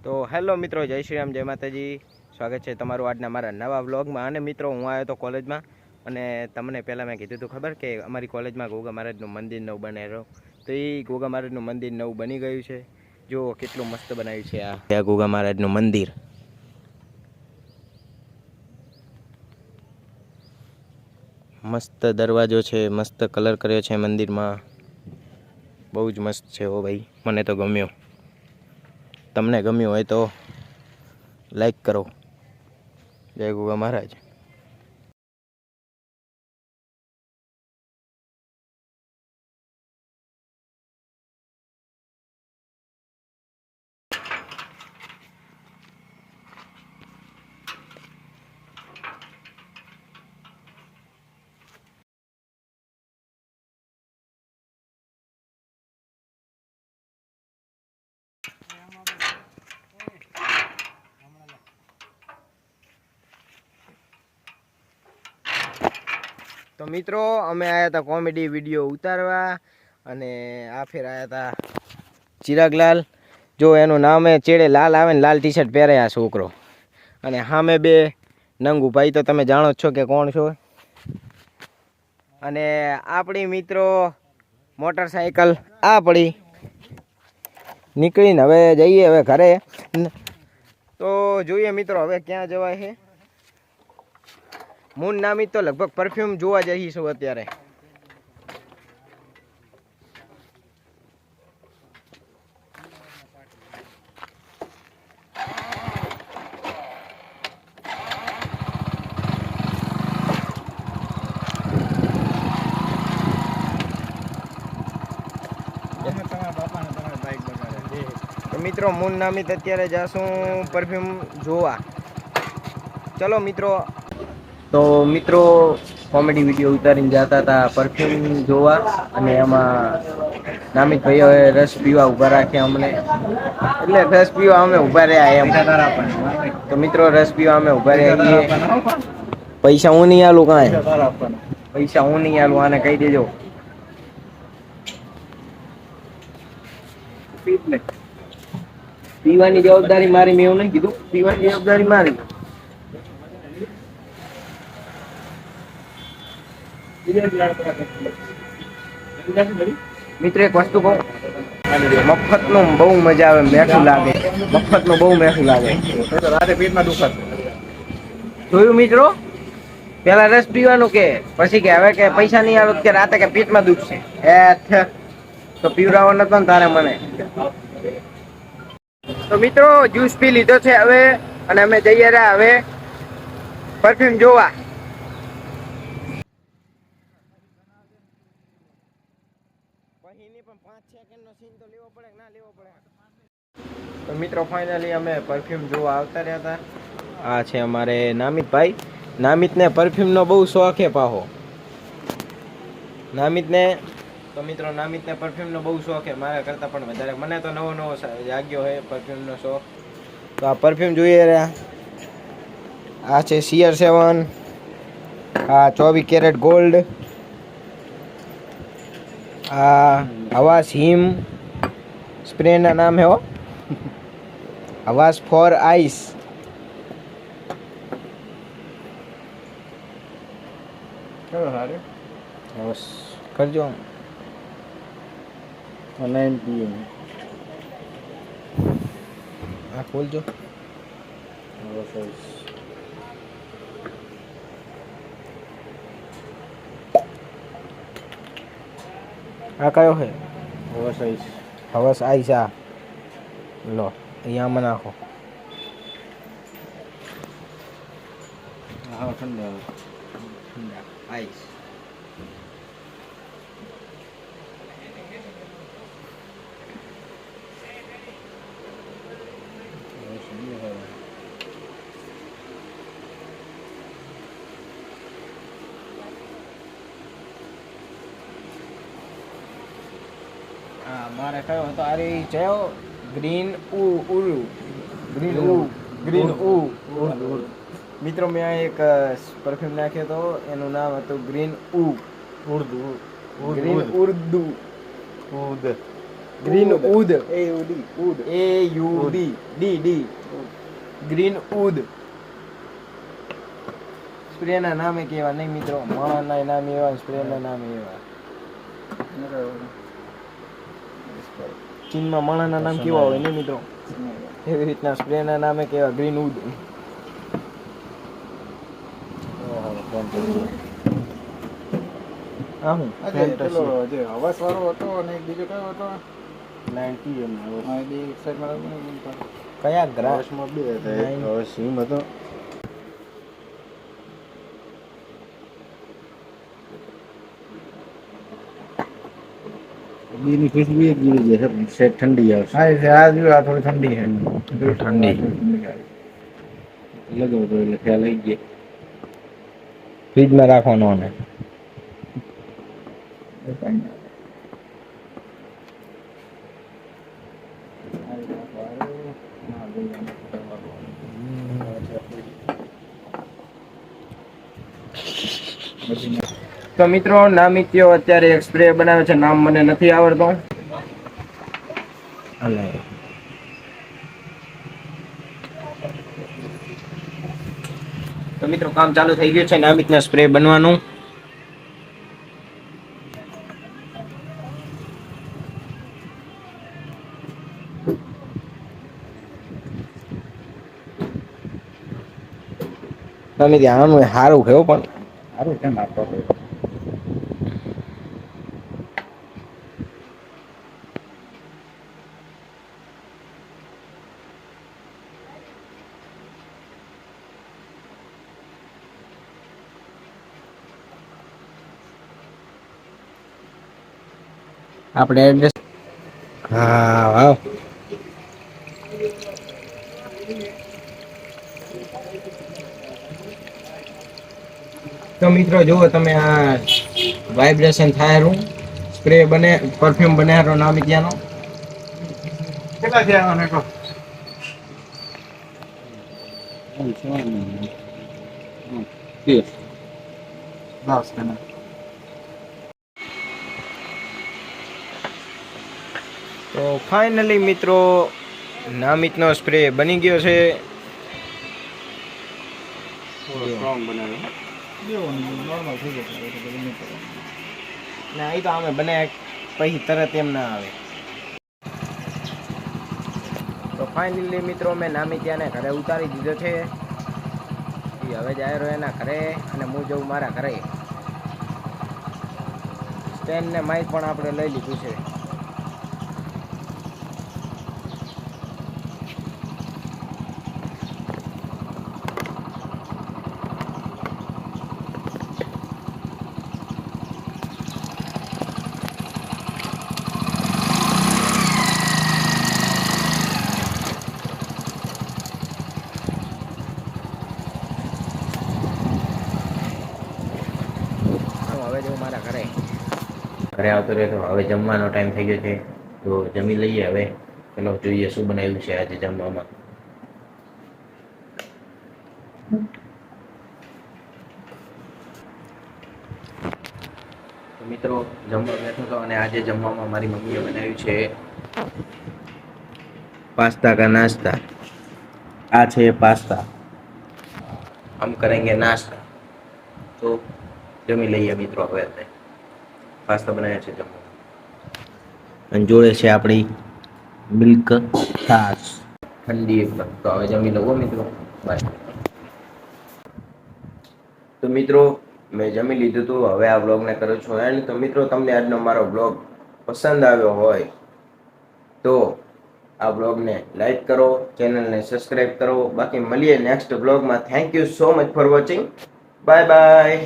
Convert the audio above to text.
તો હેલો મિત્રો, જય શ્રી રામ, જય માતાજી. સ્વાગત છે તમારું આજના મારા નવા વ્લોગમાં. અને મિત્રો, હું આવ્યો તો કોલેજમાં, અને તમને પહેલાં મેં કીધું હતું ખબર કે અમારી કોલેજમાં ગોગા મહારાજનું મંદિર નવું બનેલું. તો એ ગોગા મહારાજનું મંદિર નવું બની ગયું છે. જો કેટલું મસ્ત બનાવ્યું છે આ ગોગા મહારાજનું મંદિર. મસ્ત દરવાજો છે, મસ્ત કલર કર્યો છે મંદિરમાં. બહુ જ મસ્ત છે હો ભાઈ, મને તો ગમ્યો. તમને ગમ્યું હોય તો લાઈક કરો. જય ગોગા મહારાજ. તો મિત્રો, અમે આવ્યા હતા કોમેડી વિડીયો ઉતારવા, અને આ ફેર આવ્યા હતા ચિરાગલાલ. જો એનું નામ ચેડે લાલ આવે ને, લાલ ટી શર્ટ પહેરે આ છોકરો. અને સામે બે નંગુ ભાઈ તો તમે જાણો જ છો કે કોણ છો. અને આપણી મિત્રો મોટરસાઇકલ આ પડી નીકળીને હવે જઈએ હવે ઘરે. તો જોઈએ મિત્રો હવે ક્યાં જવાય છે. મૂન નામી તો લગભગ પરફ્યુમ જોવા જઈશું અત્યારે. તો મિત્રો, મૂન નામી અત્યારે જાશું પરફ્યુમ જોવા. ચલો મિત્રો. તો મિત્રો, કોમેડી વિડીયો ઉતારીને જતા હતા પરફ્યુમ જોવા, અને એમાં નામિત ભાઈઓએ રસ પીવા ઊભા રાખ્યા અમને. એટલે રસ પીવા અમે ઊભા રહ્યા એમ. તો મિત્રો, રસ પીવા અમે ઊભા રહ્યા. પૈસા હું નહીં આલું, કાંઈ પૈસા હું નહીં આલું, આને કહી દેજો. પીવાની જવાબદારી મારી, મેં એવું નહીં કીધું. પીવાની જવાબદારી મારી. મિત્ર, એક વસ્તુ કહું, મફત નું બહુ મજા આવે, મેઠું લાગે. મફત નું બહુ મેઠું લાગે. રાતે પેટમાં દુખાત જોયું મિત્રો. પેલા રસ પીવાનું કે પછી કે હવે કે પૈસા નહીં આવે કે રાતે કે પેટમાં દુખશે. તો પીવરાવો નતો ને તારે મને. તો મિત્રો, જ્યુસ પી લીધો છે હવે, અને અમે જઈએ રહ્યા હવે પરફ્યુમ જોવા. તો મિત્રો, ફાઇનલી અમે પરફ્યુમ જોવા આવતા રહ્યા હતા. આ છે અમારે નામિતભાઈ. નામિતને પરફ્યુમનો બહુ શોખ છે પાહો. નામિતને તો મિત્રો, નામિતને પરફ્યુમનો બહુ શોખ છે, મારા કરતાં પણ વધારે. મને તો નવો નવો જાગ્યો છે પરફ્યુમનો શોખ. તો આ પરફ્યુમ જોઈએ રહ્યા. આ છે CR7. આ 24 કેરેટ ગોલ્ડ. આ હવાસ હિમ સ્પ્રે ના નામ હે હો. હવાસ ફોર આઈસ. ચલો હારે બસ કરજો. 9 PM. આ ખોલજો. આ કયો છે? હવસ આઈસ. હવસ આઈસ. આ લો, અહીંયામાં નાખો. હા, ઠંડા ઠંડા આઈસ. મારે કયો હતો? અરે ચયો ગ્રીન ઉરુ. ગ્રીન ઉ. મિત્રો, મેં એક પરફ્યુમ નાખ્યો હતો, એનું નામ હતું ગ્રીન ઉ. ગ્રીન ઉર્દુ. ગ્રીન ઉદ, ઉદ. AUD, ડી ગ્રીન ઉદ. સ્પ્રે ના નામે કેવા નહીં મિત્રો, માણસના નામે એવા, સ્પ્રે ના નામે એવા. ચીનમાં માણસના નામ કેવા હોય નહીં મિત્રો, એવી રીતના સ્પ્રે ના નામે કેવા ગ્રીન ઉદ. હું જે હવાસ વાળો હતો અને બીજો કયો હતો 90 એમ સાઈડ કયા ગ્રાફ હવાસમાં બે હતા, એક હવાસ સિંહ હતો. બીની ખુશબુ એક જેવી છે, સેટ ઠંડી આવશે. આ જો આ થોડી ઠંડી છે, ઠંડી લગાવ તો એટલે ખ્યાલ આવી ગયો. ફ્રીજમાં રાખવાનો ને તો મિત્રો નામિત્યો અત્યારે એક સ્પ્રે બનાવે છે, નામ મને નથી આવડતો. તો મિત્રો કામ ચાલુ થઈ ગયું છે નામિતના સ્પ્રે બનવાનું. નામિત આનું સારું છે પણ સારું છે ને આપતો આપણે એડ્રેસ હા વાવ. તો મિત્રો જુઓ તમે આ વાઇબ્રેશન થાય રૂમ સ્પ્રે બને પરફ્યુમ બને નામિત્યાનો. કેટલા થયા મને કહો. તો ફાઇનલી મિત્રો નામિતનો સ્પ્રે બની ગયો છે. ના એ તો અમે બને પછી તરત એમ ના આવે. તો ફાઇનલી મિત્રો મેં નામિત્યાને ઘરે ઉતારી દીધો છે. એ હવે જાય રહ્યો એના ઘરે અને હું જઉં મારા ઘરે. સ્ટેન્ડ ને માઇક પણ આપણે લઈ લીધું છે. હવે જવું મારા ઘરે આવતો રહ્યો. હવે જમવાનો ટાઈમ થઈ ગયો છે તો જમી લઈએ. હવે ચલો જોઈએ શું બનાવ્યું છે આજે જમવામાં. મિત્રો જમવા બેઠો હતો અને આજે જમવામાં મારી મમ્મીએ બનાવ્યું છે પાસ્તા કા નાસ્તા. આ છે પાસ્તા, હમ કરેંગે નાસ્તા. તો જમી લઈએ મિત્રો. હવે પાસ્તા બનાવ્યા છે જમવા અને જોડે છે આપણી મિલ્ક છાશ ઠંડી એકદમ. તો હવે જમી લઉં મિત્રો. બાય. તો મિત્રો મેં જમી લીધું હતું. હવે આ બ્લોગને કરું છું એન્ડ. તો મિત્રો તમને આજનો મારો બ્લોગ પસંદ આવ્યો હોય તો આ બ્લોગને લાઈક કરો, ચેનલને સબસ્ક્રાઈબ કરો. બાકી મળીએ નેક્સ્ટ બ્લોગમાં. Thank you so much for watching. Bye bye.